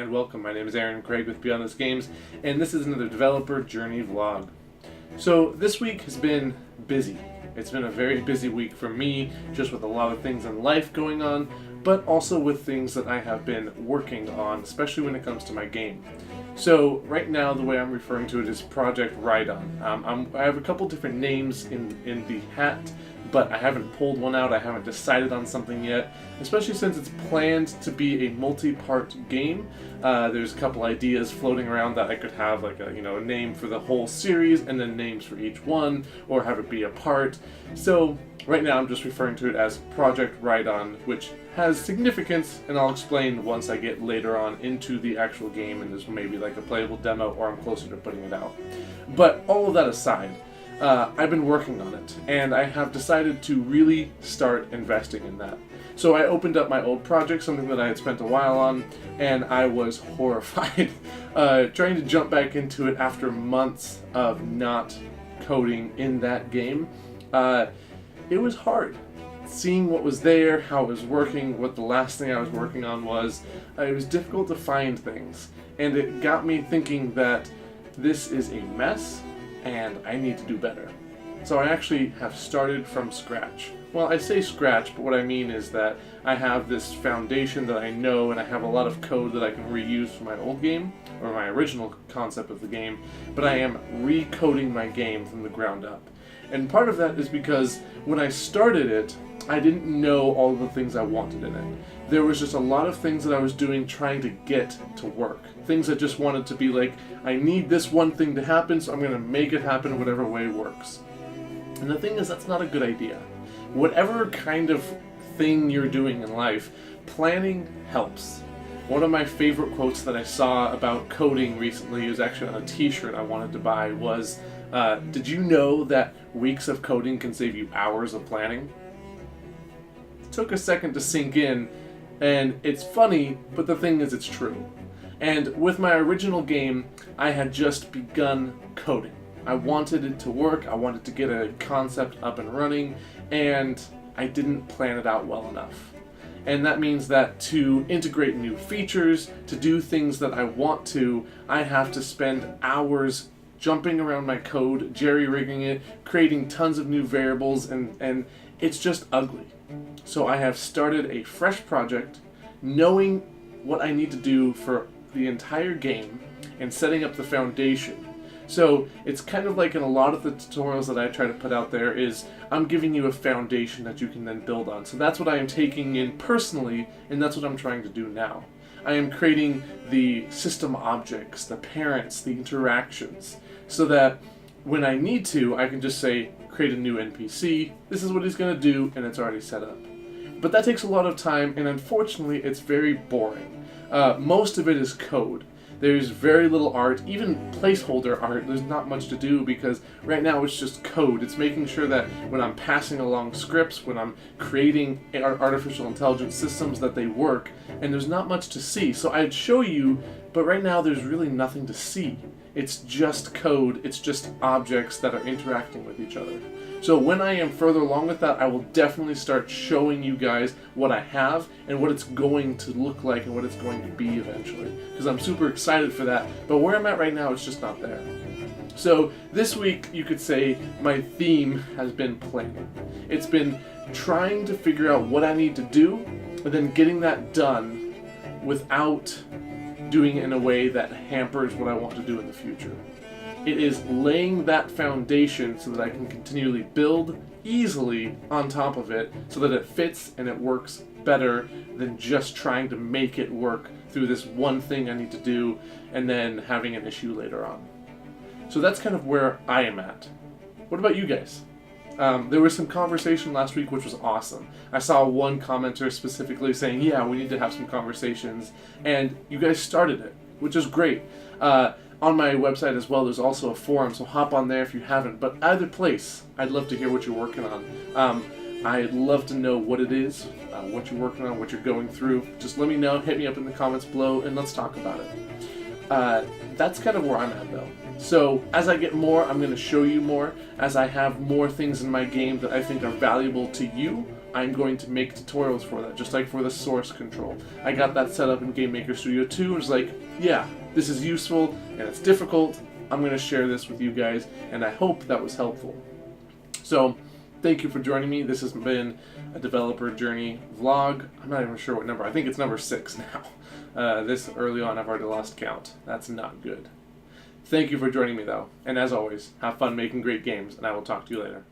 and welcome. My name is Aaron Craig with Beyond This Games, and this is another developer journey vlog. So this week has been busy. It's been a very busy week for me, just with a lot of things in life going on, but also with things that I have been working on, especially when it comes to my game. So right now, the way I'm referring to it is Project Rhydon. I have a couple different names in the hat, but I haven't pulled one out. I haven't decided on something yet, especially since it's planned to be a multi-part game. There's a couple ideas floating around that I could have like a name for the whole series and then names for each one, or have it be a part. So right now I'm just referring to it as Project Rhydon, which has significance, and I'll explain once I get later on into the actual game and there's maybe like a playable demo or I'm closer to putting it out. But all of that aside, I've been working on it, and I have decided to really start investing in that. So I opened up my old project, something that I had spent a while on, and I was horrified trying to jump back into it after months of not coding in that game. It was hard. Seeing what was there, how it was working, what the last thing I was working on was, it was difficult to find things. And it got me thinking that this is a mess, and I need to do better. So I actually have started from scratch. Well, I say scratch, but what I mean is that I have this foundation that I know, and I have a lot of code that I can reuse from my old game, or my original concept of the game, but I am recoding my game from the ground up. And part of that is because when I started it, I didn't know all of the things I wanted in it. There was just a lot of things that I was doing trying to get to work. Things that just wanted to be like, I need this one thing to happen, so I'm going to make it happen whatever way works. And the thing is, that's not a good idea. Whatever kind of thing you're doing in life, planning helps. One of my favorite quotes that I saw about coding recently, it was actually on a t-shirt I wanted to buy, was, did you know that weeks of coding can save you hours of planning? It took a second to sink in, and it's funny, but the thing is, it's true. And with my original game, I had just begun coding. I wanted it to work, I wanted to get a concept up and running, and I didn't plan it out well enough. And that means that to integrate new features, to do things that I want to, I have to spend hours jumping around my code, jerry-rigging it, creating tons of new variables, and it's just ugly. So I have started a fresh project, knowing what I need to do for the entire game, and setting up the foundation. So it's kind of like in a lot of the tutorials that I try to put out there is I'm giving you a foundation that you can then build on. So that's what I am taking in personally, and that's what I'm trying to do now. I am creating the system objects, the parents, the interactions, so that when I need to, I can just say, create a new NPC, this is what he's going to do, and it's already set up. But that takes a lot of time, and unfortunately, it's very boring. Most of it is code. There's very little art, even placeholder art, there's not much to do because right now it's just code. It's making sure that when I'm passing along scripts, when I'm creating artificial intelligence systems, that they work, and there's not much to see. So I'd show you, but right now there's really nothing to see. It's just code, it's just objects that are interacting with each other. So when I am further along with that, I will definitely start showing you guys what I have and what it's going to look like and what it's going to be eventually. Because I'm super excited for that, but where I'm at right now, it's just not there. So this week, you could say my theme has been planning. It's been trying to figure out what I need to do, and then getting that done without doing it in a way that hampers what I want to do in the future. It is laying that foundation so that I can continually build easily on top of it so that it fits and it works better than just trying to make it work through this one thing I need to do and then having an issue later on. So that's kind of where I am at. What about you guys? There was some conversation last week which was awesome. I saw one commenter specifically saying, yeah, we need to have some conversations, and you guys started it, which is great. On my website as well, there's also a forum, so hop on there if you haven't. But either place, I'd love to hear what you're working on. I'd love to know what it is, what you're working on, what you're going through. Just let me know, hit me up in the comments below, and let's talk about it. That's kind of where I'm at though. So as I get more, I'm going to show you more. As I have more things in my game that I think are valuable to you, I'm going to make tutorials for that, just like for the source control. I got that set up in Game Maker Studio 2. It was like, yeah, this is useful and it's difficult. I'm going to share this with you guys, and I hope that was helpful. So, thank you for joining me. This has been a Developer Journey vlog. I'm not even sure what number. I think it's number 6 now. This early on, I've already lost count. That's not good. Thank you for joining me, though. And as always, have fun making great games, and I will talk to you later.